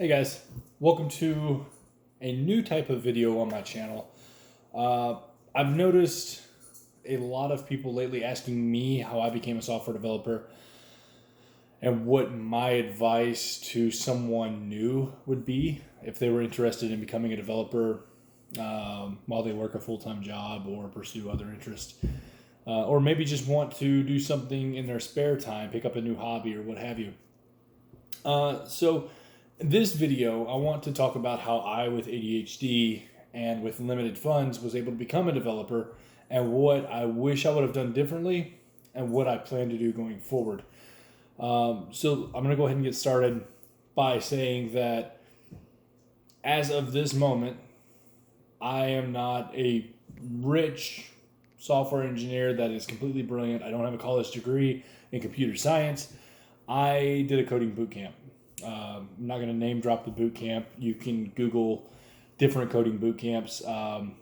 Hey guys, welcome to a new type of video on my channel. I've noticed a lot of people lately asking me how I became a software developer and what my advice to someone new would be if they were interested in becoming a developer while they work a full-time job or pursue other interests. Or maybe just want to do something in their spare time, pick up a new hobby or what have you. So in this video, I want to talk about how I, with ADHD and with limited funds, was able to become a developer and what I wish I would have done differently and what I plan to do going forward. So I'm going to go ahead and get started by saying that as of this moment, I am not a rich software engineer that is completely brilliant. I don't have a college degree in computer science. I did a coding boot camp. I'm not going to name drop the boot camp. You can Google different coding boot camps. And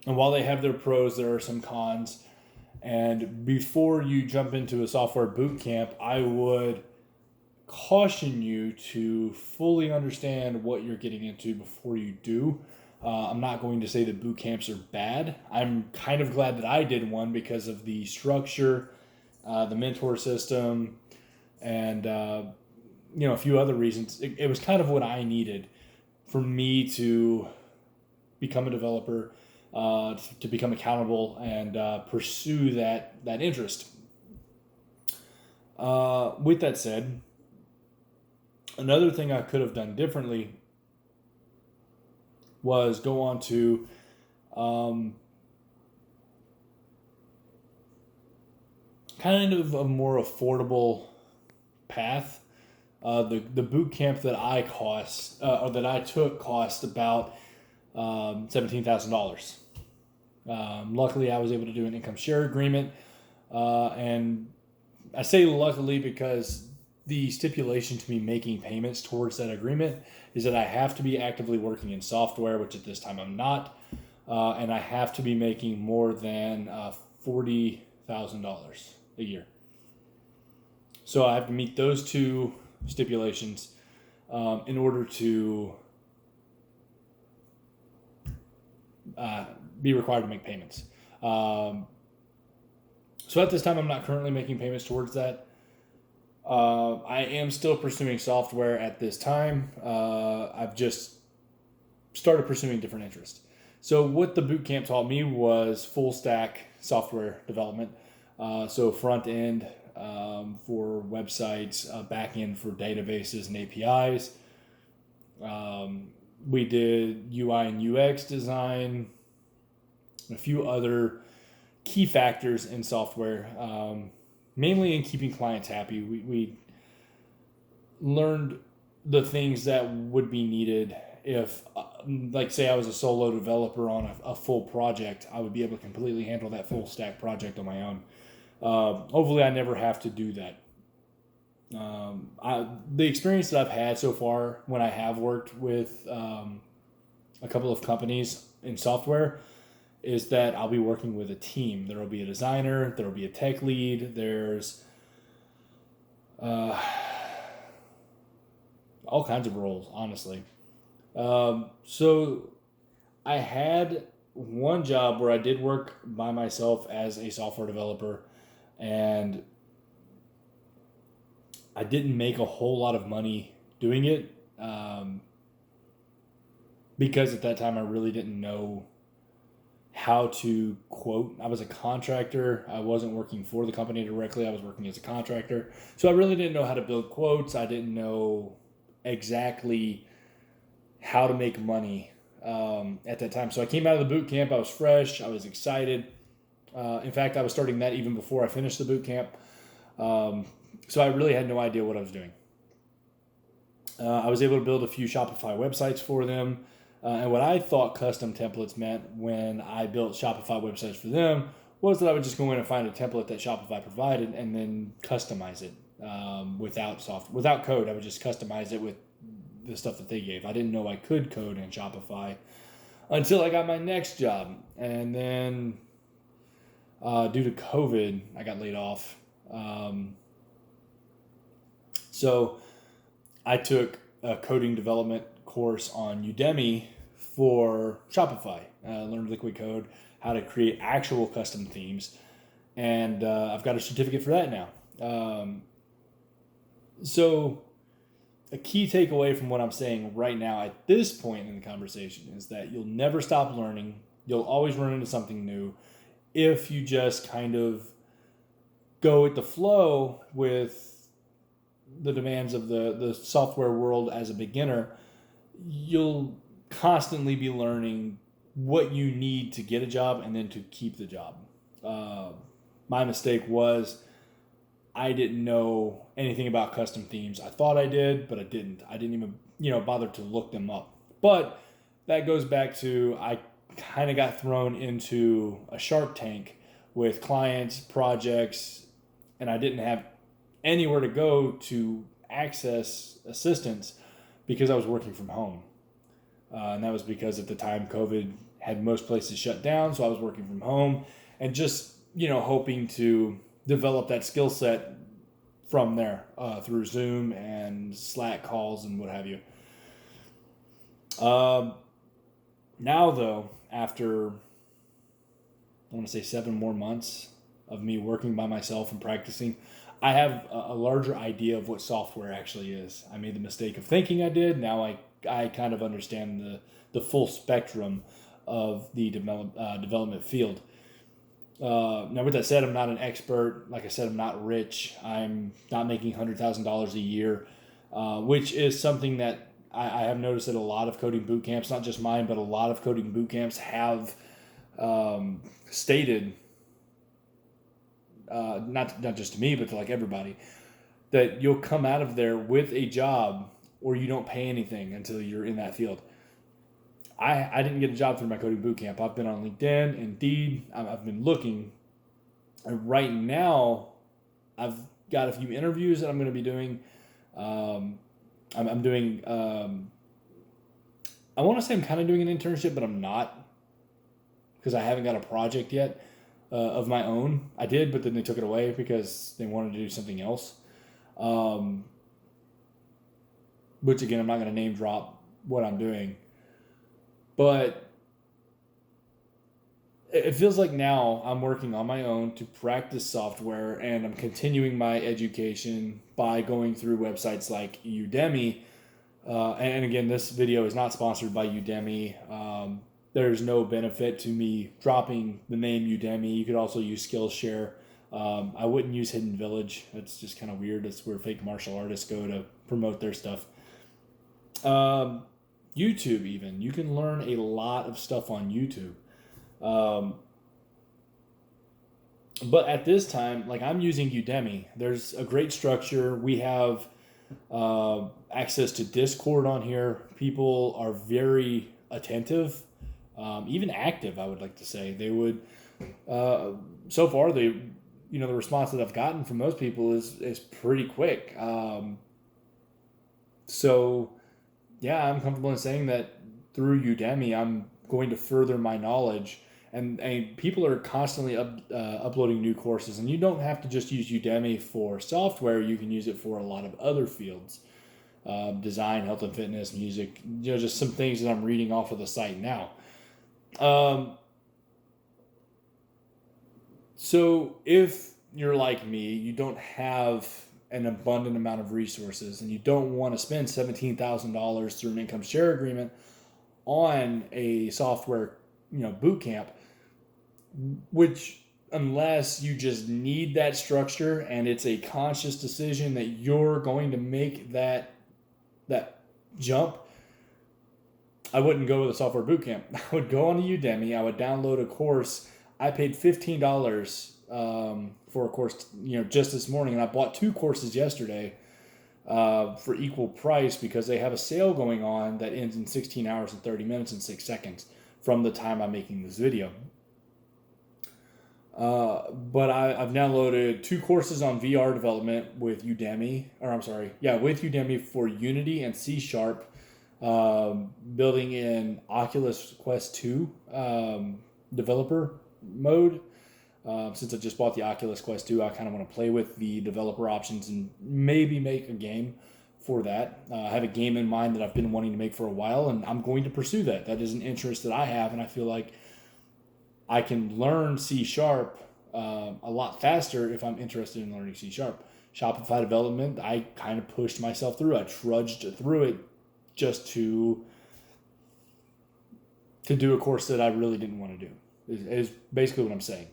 while they have their pros, there are some cons. And before you jump into a software boot camp, I would caution you to fully understand what you're getting into before you do. I'm not going to say that boot camps are bad. I'm kind of glad that I did one because of the structure, the mentor system, and a few other reasons. It was kind of what I needed for me to become a developer, to become accountable and pursue that interest. With that said, another thing I could have done differently was go on to kind of a more affordable path. The boot camp that I took cost about $17,000. Luckily, I was able to do an income share agreement, and I say luckily because the stipulation to me making payments towards that agreement is that I have to be actively working in software, which at this time I'm not, and I have to be making more than $40,000 a year. So I have to meet those two stipulations in order to be required to make payments. So at this time, I'm not currently making payments towards that. I am still pursuing software at this time. I've just started pursuing different interests. So what the boot camp taught me was full stack software development. So front end for websites, back end for databases and APIs. We did UI and UX design, a few other key factors in software, mainly in keeping clients happy. We learned the things that would be needed if, like, say I was a solo developer on a full project, I would be able to completely handle that full stack project on my own. Hopefully I never have to do that. The experience that I've had so far when I have worked with a couple of companies in software is that I'll be working with a team. There will be a designer, there will be a tech lead, there's all kinds of roles, honestly. So I had one job where I did work by myself as a software developer, and I didn't make a whole lot of money doing it because at that time I really didn't know how to quote. I was a contractor. I wasn't working for the company directly. I was working as a contractor. So I really didn't know how to build quotes. I didn't know exactly how to make money at that time. So I came out of the boot camp. I was fresh. I was excited. In fact, I was starting that even before I finished the boot camp. So I really had no idea what I was doing. I was able to build a few Shopify websites for them. And what I thought custom templates meant when I built Shopify websites for them was that I would just go in and find a template that Shopify provided and then customize it without code. I would just customize it with the stuff that they gave. I didn't know I could code in Shopify until I got my next job. And then due to COVID, I got laid off. So I took a coding development course on Udemy for Shopify. Learned liquid code, how to create actual custom themes, and I've got a certificate for that now. So a key takeaway from what I'm saying right now at this point in the conversation is that you'll never stop learning. You'll always run into something new if you just kind of go with the flow with the demands of the software world as a beginner. You'll constantly be learning what you need to get a job and then to keep the job. My mistake was I didn't know anything about custom themes. I thought I did, but I didn't. I didn't even, bother to look them up. But that goes back to I kind of got thrown into a Shark Tank with clients, projects, and I didn't have anywhere to go to access assistance because I was working from home. And that was because at the time COVID had most places shut down, so I was working from home and just, hoping to develop that skill set from there through Zoom and Slack calls and what have you. Now, though, after, I want to say 7 more months of me working by myself and practicing, I have a larger idea of what software actually is. I made the mistake of thinking I did. Now I kind of understand the full spectrum of the development field. Now, with that said, I'm not an expert. Like I said, I'm not rich. I'm not making $100,000 a year, which is something that I have noticed that a lot of coding boot camps, not just mine, but a lot of coding boot camps have stated, not just to me, but to like everybody, that you'll come out of there with a job or you don't pay anything until you're in that field. I didn't get a job through my coding boot camp. I've been on LinkedIn, Indeed. I've been looking. And right now, I've got a few interviews that I'm going to be doing. I'm doing, I want to say I'm kind of doing an internship, but I'm not because I haven't got a project yet of my own. I did, but then they took it away because they wanted to do something else. Which, again, I'm not going to name drop what I'm doing. But it feels like now I'm working on my own to practice software, and I'm continuing my education by going through websites like Udemy. And again, this video is not sponsored by Udemy. There's no benefit to me dropping the name Udemy. You could also use Skillshare. I wouldn't use Hidden Village. That's just kind of weird. That's where fake martial artists go to promote their stuff. YouTube even. You can learn a lot of stuff on YouTube. But at this time, like I'm using Udemy. There's a great structure. We have access to Discord on here. People are very attentive, even active, I would like to say. They would, so far, the response that I've gotten from most people is pretty quick. So yeah, I'm comfortable in saying that through Udemy, I'm going to further my knowledge, and people are constantly uploading new courses, and you don't have to just use Udemy for software. You can use it for a lot of other fields, design, health and fitness, music, just some things that I'm reading off of the site now. So if you're like me, you don't have an abundant amount of resources, and you don't want to spend $17,000 through an income share agreement on a software, boot camp, which unless you just need that structure and it's a conscious decision that you're going to make that jump, I wouldn't go with a software boot camp. I would go on to Udemy. I would download a course. I paid $15 for a course, just this morning, and I bought 2 courses yesterday for equal price because they have a sale going on that ends in 16 hours and 30 minutes and 6 seconds from the time I'm making this video. But I've downloaded 2 courses on VR development with Udemy, with Udemy for Unity and C#, building in Oculus Quest 2 developer mode. Since I just bought the Oculus Quest 2, I kind of want to play with the developer options and maybe make a game for that. I have a game in mind that I've been wanting to make for a while, and I'm going to pursue that. That is an interest that I have, and I feel like I can learn C Sharp a lot faster if I'm interested in learning C Sharp. Shopify development, I kind of pushed myself through. I trudged through it just to do a course that I really didn't want to do. Is basically what I'm saying.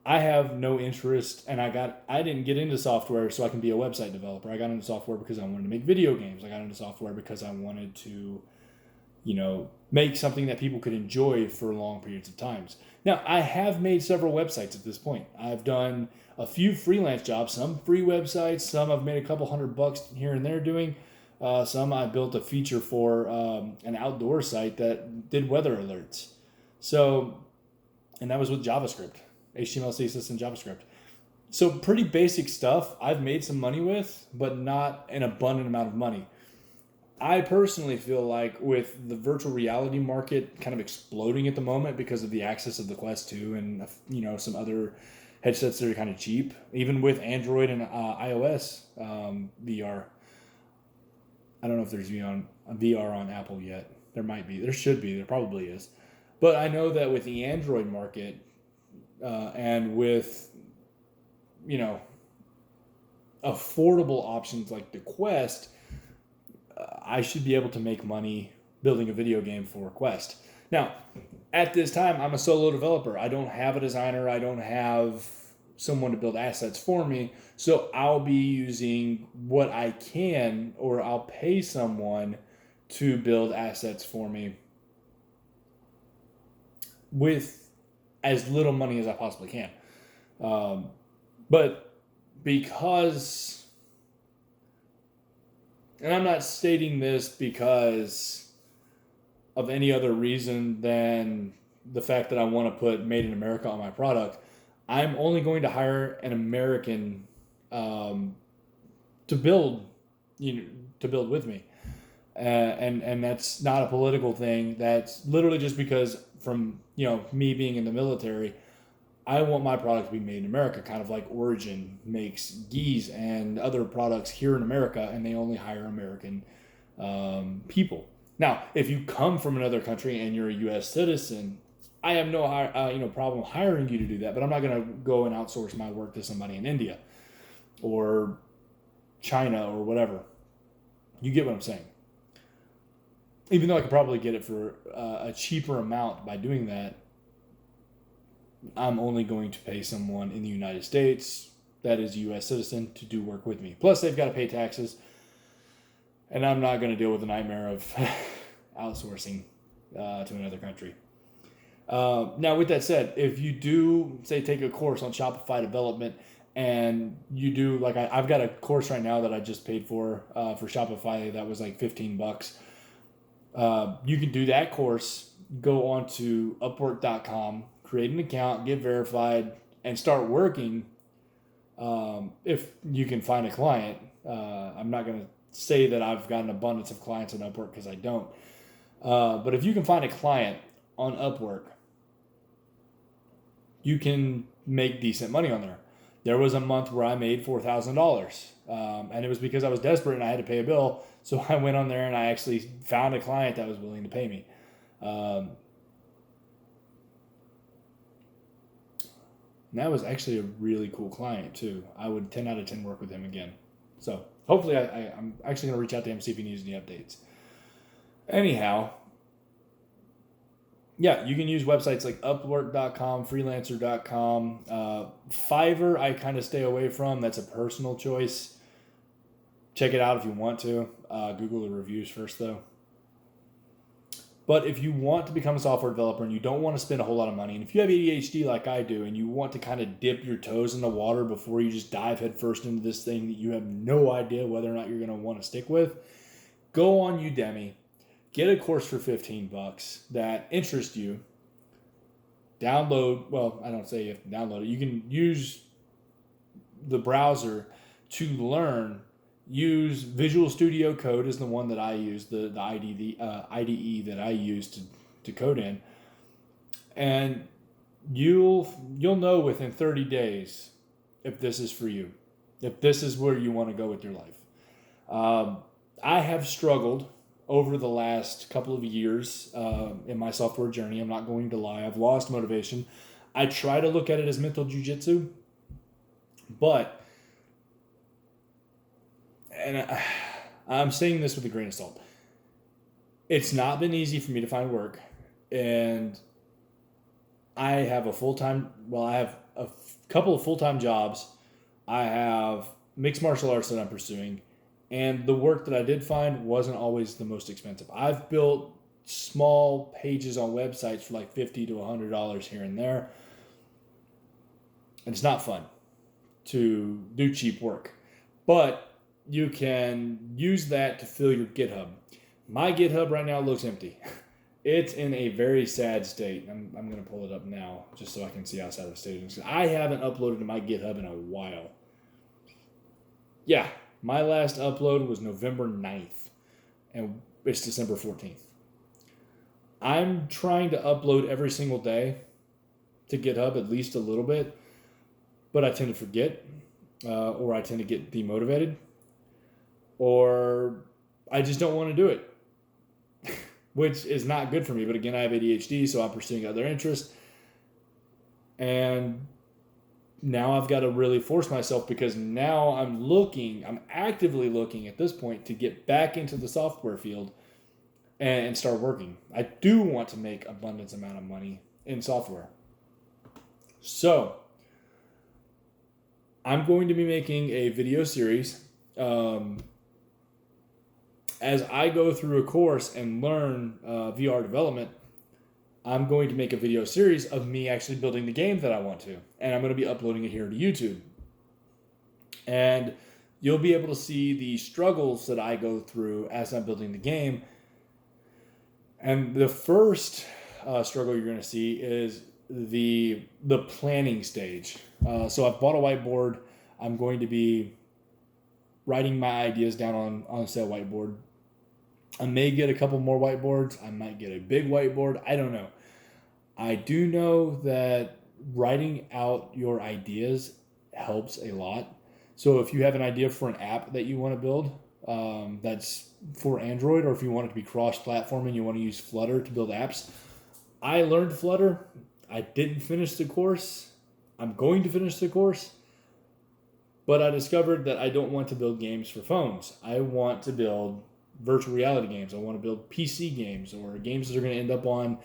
I have no interest, and I didn't get into software so I can be a website developer. I got into software because I wanted to make video games. I got into software because I wanted to, make something that people could enjoy for long periods of times. Now, I have made several websites at this point. I've done a few freelance jobs, some free websites, some I've made a couple $100 here and there doing. Some I built a feature for an outdoor site that did weather alerts. So, and that was with JavaScript, HTML, CSS, and JavaScript. So pretty basic stuff I've made some money with, but not an abundant amount of money. I personally feel like with the virtual reality market kind of exploding at the moment because of the access of the Quest 2 and some other headsets that are kind of cheap, even with Android and iOS VR. I don't know if there's VR on Apple yet. There might be. There should be. There probably is. But I know that with the Android market and with, affordable options like the Quest, I should be able to make money building a video game for Quest. Now, at this time, I'm a solo developer. I don't have a designer. I don't have someone to build assets for me. So I'll be using what I can, or I'll pay someone to build assets for me with as little money as I possibly can. But because, and I'm not stating this because of any other reason than the fact that I want to put Made in America on my product, I'm only going to hire an American to build with me. And that's not a political thing. That's literally just because from, me being in the military, I want my product to be made in America, kind of like Origin makes geese and other products here in America, and they only hire American people. Now, if you come from another country and you're a U.S. citizen, I have no problem hiring you to do that, but I'm not going to go and outsource my work to somebody in India or China or whatever. You get what I'm saying. Even though I could probably get it for a cheaper amount by doing that, I'm only going to pay someone in the United States that is a U.S. citizen to do work with me. Plus, they've got to pay taxes, and I'm not going to deal with the nightmare of outsourcing to another country. Now, with that said, if you do, say, take a course on Shopify development, and you do, like I've got a course right now that I just paid for Shopify that was like $15. You can do that course, go on to Upwork.com, create an account, get verified, and start working if you can find a client. I'm not going to say that I've got an abundance of clients on Upwork because I don't. But if you can find a client on Upwork, you can make decent money on there. There was a month where I made $4,000, and it was because I was desperate and I had to pay a bill. So I went on there and I actually found a client that was willing to pay me. And that was actually a really cool client too. I would 10 out of 10 work with him again. So hopefully I'm actually going to reach out to him, see if he needs any updates. Anyhow, yeah, you can use websites like Upwork.com, Freelancer.com. Fiverr, I kind of stay away from. That's a personal choice. Check it out if you want to. Google the reviews first, though. But if you want to become a software developer and you don't want to spend a whole lot of money, and if you have ADHD like I do, and you want to kind of dip your toes in the water before you just dive headfirst into this thing that you have no idea whether or not you're going to want to stick with, go on Udemy. Get a course for $15 that interests you. Download, well, I don't say you have to download it. You can use the browser to learn. Use Visual Studio Code is the one that I use, the IDE that I use to code in. And you'll know within 30 days if this is for you, if this is where you want to go with your life. I have struggled over the last couple of years in my software journey. I'm not going to lie. I've lost motivation. I try to look at it as mental jujitsu, but, and I'm saying this with a grain of salt, it's not been easy for me to find work, and I have I have a couple of full-time jobs. I have mixed martial arts that I'm pursuing, and the work that I did find wasn't always the most expensive. I've built small pages on websites for like $50 to $100 here and there, and it's not fun to do cheap work. But you can use that to fill your GitHub. My GitHub right now looks empty. It's in a very sad state. I'm going to pull it up now just so I can see how sad the state is. I haven't uploaded to my GitHub in a while. Yeah, my last upload was November 9th, and it's December 14th. I'm trying to upload every single day to GitHub, at least a little bit, but I tend to forget, or I tend to get demotivated, or I just don't want to do it, which is not good for me. But again, I have ADHD, so I'm pursuing other interests. And now I've got to really force myself, because now I'm actively looking at this point to get back into the software field and start working. I do want to make abundance amount of money in software. So I'm going to be making a video series as I go through a course and learn VR development. I'm going to make a video series of me actually building the game that I want to, and I'm going to be uploading it here to YouTube. And you'll be able to see the struggles that I go through as I'm building the game. And the first struggle you're going to see is the planning stage. So I've bought a whiteboard. I'm going to be writing my ideas down on said whiteboard. I may get a couple more whiteboards. I might get a big whiteboard. I don't know. I do know that writing out your ideas helps a lot. So if you have an idea for an app that you want to build, that's for Android, or if you want it to be cross-platform and you want to use Flutter to build apps. I learned Flutter. I didn't finish the course. I'm going to finish the course. But I discovered that I don't want to build games for phones. I want to build virtual reality games. I want to build PC games, or games that are going to end up on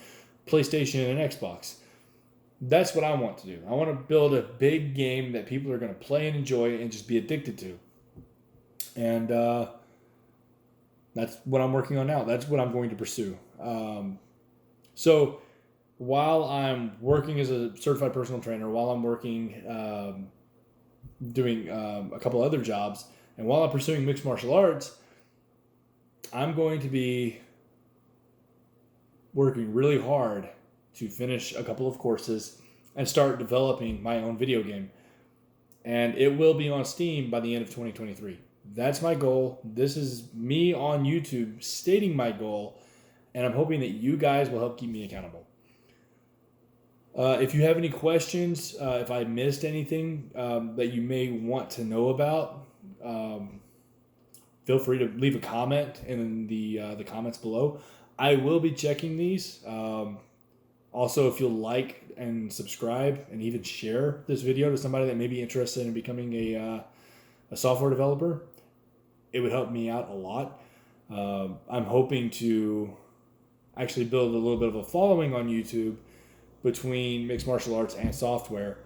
PlayStation and Xbox. That's what I want to do. I want to build a big game that people are going to play and enjoy and just be addicted to. And that's what I'm working on now. That's what I'm going to pursue. So while I'm working as a certified personal trainer, while I'm working doing a couple other jobs, and while I'm pursuing mixed martial arts, I'm going to be working really hard to finish a couple of courses and start developing my own video game. And it will be on Steam by the end of 2023. That's my goal. This is me on YouTube stating my goal, and I'm hoping that you guys will help keep me accountable. If you have any questions, if I missed anything that you may want to know about, feel free to leave a comment in the comments below. I will be checking these. Also, if you'll like and subscribe and even share this video to somebody that may be interested in becoming a software developer, it would help me out a lot. I'm hoping to actually build a little bit of a following on YouTube between mixed martial arts and software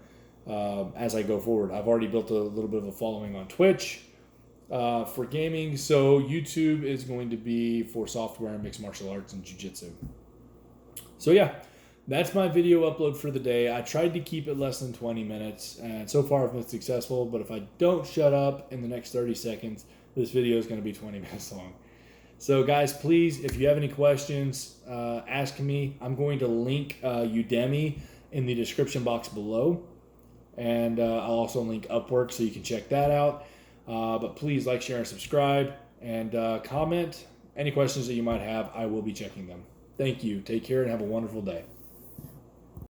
as I go forward. I've already built a little bit of a following on Twitch for gaming, so YouTube is going to be for software and mixed martial arts and jiu-jitsu. So yeah, that's my video upload for the day. I tried to keep it less than 20 minutes, and so far I've been successful, but if I don't shut up in the next 30 seconds, this video is going to be 20 minutes long. So guys, please, if you have any questions, ask me. I'm going to link Udemy in the description box below, and I'll also link Upwork so you can check that out. But please like, share, and subscribe, and comment any questions that you might have. I will be checking them. Thank you. Take care and have a wonderful day.